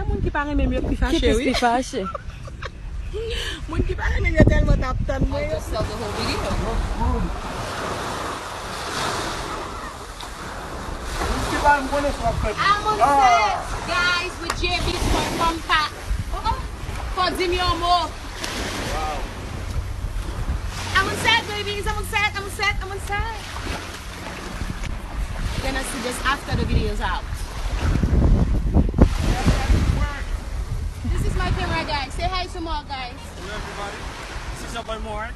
moun qui parle même plus Qui fâché, plus oui. fâché? Moun qui parle même tellement taptan moi. Just sell the whole video. I'm on set, guys, with JB's from Pack. For Dimion Mo. Wow. I'm on set, babies. I'm on set. You're gonna see this after the video's out. This is my camera, guys. Say hi to Mark, guys. Hello, everybody. This is our boy Mark.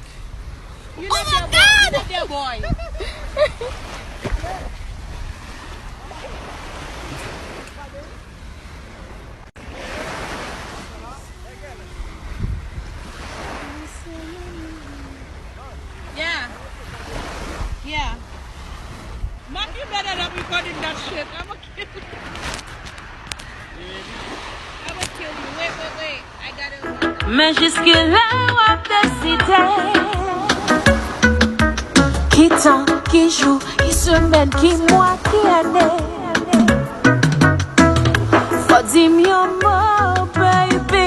You left your boy. Yeah. Mark, you better not recording that shit. I'm gonna kill you. I'm gonna kill you. Wait. I gotta. Mais jusque-là, on décidé. Qui temps, qui jour, qui semaine, qui mois, qui année. Faut dire mon mot, baby.